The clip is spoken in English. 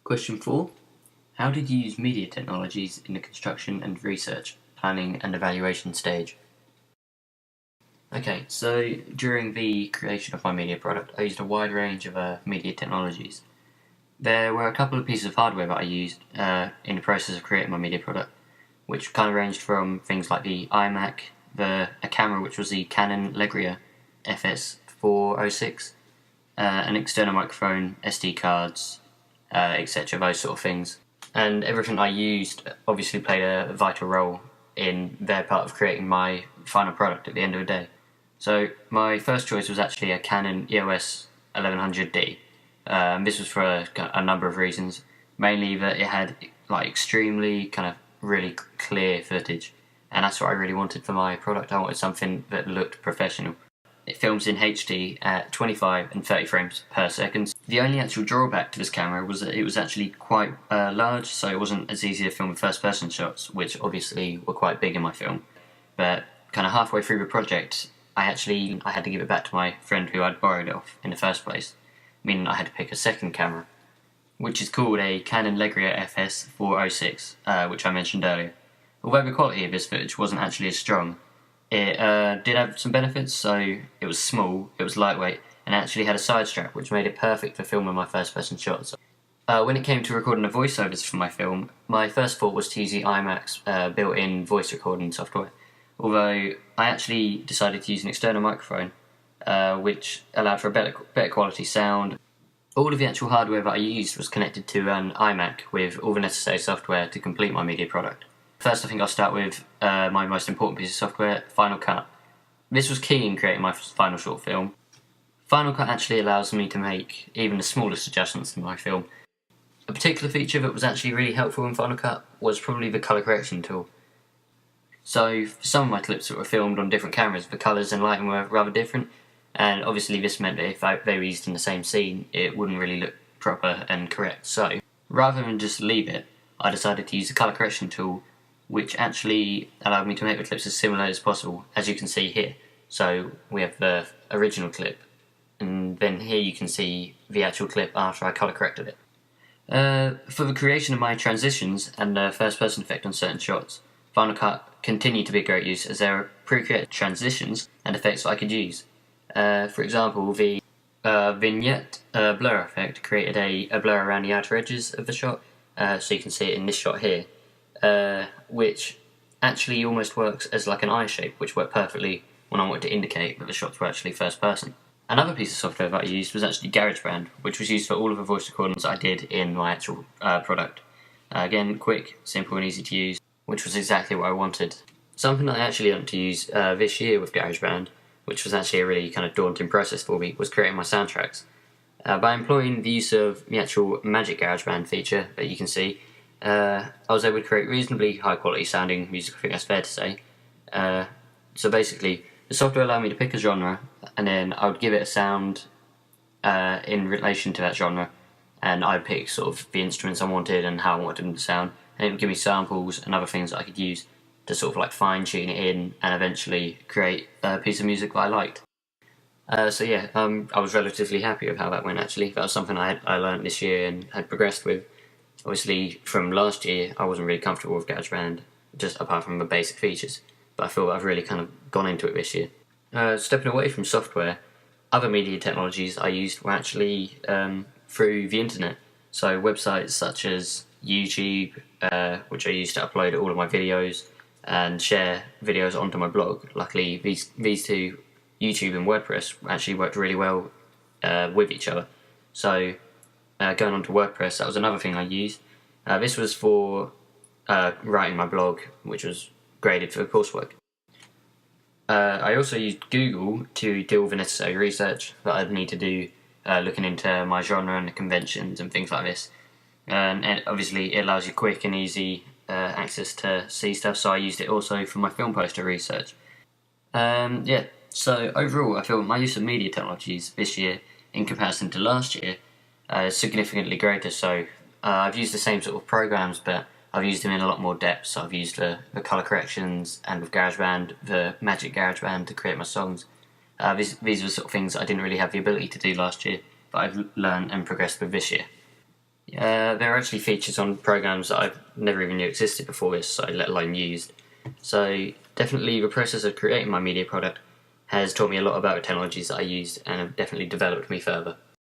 Question 4. How did you use media technologies in the construction and research, planning and evaluation stage? Okay, so during the creation of my media product, I used a wide range of media technologies. There were a couple of pieces of hardware that I used in the process of creating my media product, which kind of ranged from things like the iMac, a camera which was the Canon Legria FS406, an external microphone, SD cards, etc., those sort of things. And everything I used obviously played a vital role in their part of creating my final product at the end of the day. So my first choice was actually a Canon EOS 1100D. This was for a number of reasons, mainly that it had like extremely kind of really clear footage, and that's what I really wanted for my product. I wanted something that looked professional. It films in HD at 25 and 30 frames per second. The only actual drawback to this camera was that it was actually quite large, so it wasn't as easy to film with first-person shots, which obviously were quite big in my film. But kind of halfway through the project, I had to give it back to my friend who I'd borrowed it off in the first place, meaning I had to pick a second camera, which is called a Canon Legria FS406, which I mentioned earlier. Although the quality of this footage wasn't actually as strong, it did have some benefits. So it was small, it was lightweight, and actually had a side strap, which made it perfect for filming my first-person shots. When it came to recording the voiceovers for my film, my first thought was to use the iMac's built-in voice recording software, although I actually decided to use an external microphone, which allowed for a better quality sound. All of the actual hardware that I used was connected to an iMac with all the necessary software to complete my media product. First, I think I'll start with my most important piece of software, Final Cut. This was key in creating my final short film. Final Cut actually allows me to make even the smallest adjustments in my film. A particular feature that was actually really helpful in Final Cut was probably the colour correction tool. So, for some of my clips that were filmed on different cameras, the colours and lighting were rather different, and obviously this meant that if they were used in the same scene, it wouldn't really look proper and correct. So, rather than just leave it, I decided to use the colour correction tool, which actually allowed me to make the clips as similar as possible, as you can see here. So we have the original clip, and then here you can see the actual clip after I colour corrected it. For the creation of my transitions and first person effect on certain shots, Final Cut continued to be a great use, as there are pre-created transitions and effects that I could use. For example, the vignette blur effect created a blur around the outer edges of the shot, so you can see it in this shot here. Which actually almost works as like an eye shape, which worked perfectly when I wanted to indicate that the shots were actually first person. Another piece of software that I used was actually GarageBand, which was used for all of the voice recordings I did in my actual product. Again, quick, simple and easy to use, which was exactly what I wanted. Something that I actually learned to use this year with GarageBand, which was actually a really kind of daunting process for me, was creating my soundtracks. By employing the use of the actual Magic GarageBand feature that you can see, I was able to create reasonably high quality sounding music, I think that's fair to say. So basically, the software allowed me to pick a genre, and then I would give it a sound in relation to that genre, and I'd pick sort of the instruments I wanted and how I wanted them to sound, and it would give me samples and other things that I could use to sort of like fine tune it in and eventually create a piece of music that I liked. I was relatively happy with how that went actually. That was something I learned this year and had progressed with. Obviously, from last year, I wasn't really comfortable with GarageBand, just apart from the basic features, but I feel I've really kind of gone into it this year. Stepping away from software, other media technologies I used were actually through the internet. So websites such as YouTube, which I used to upload all of my videos and share videos onto my blog. Luckily, these two, YouTube and WordPress, actually worked really well with each other. So going on to WordPress, that was another thing I used. This was for writing my blog, which was graded for coursework. I also used Google to do all the necessary research that I'd need to do, looking into my genre and the conventions and things like this. And obviously it allows you quick and easy access to see stuff, so I used it also for my film poster research. So overall I feel my use of media technologies this year in comparison to last year is significantly greater. So I've used the same sort of programs, but I've used them in a lot more depth. So I've used the colour corrections, and with GarageBand, the Magic GarageBand to create my songs. These were sort of things I didn't really have the ability to do last year, but I've learned and progressed with this year. There are actually features on programs that I've never even knew existed before this, so let alone used. So definitely the process of creating my media product has taught me a lot about the technologies that I used and have definitely developed me further.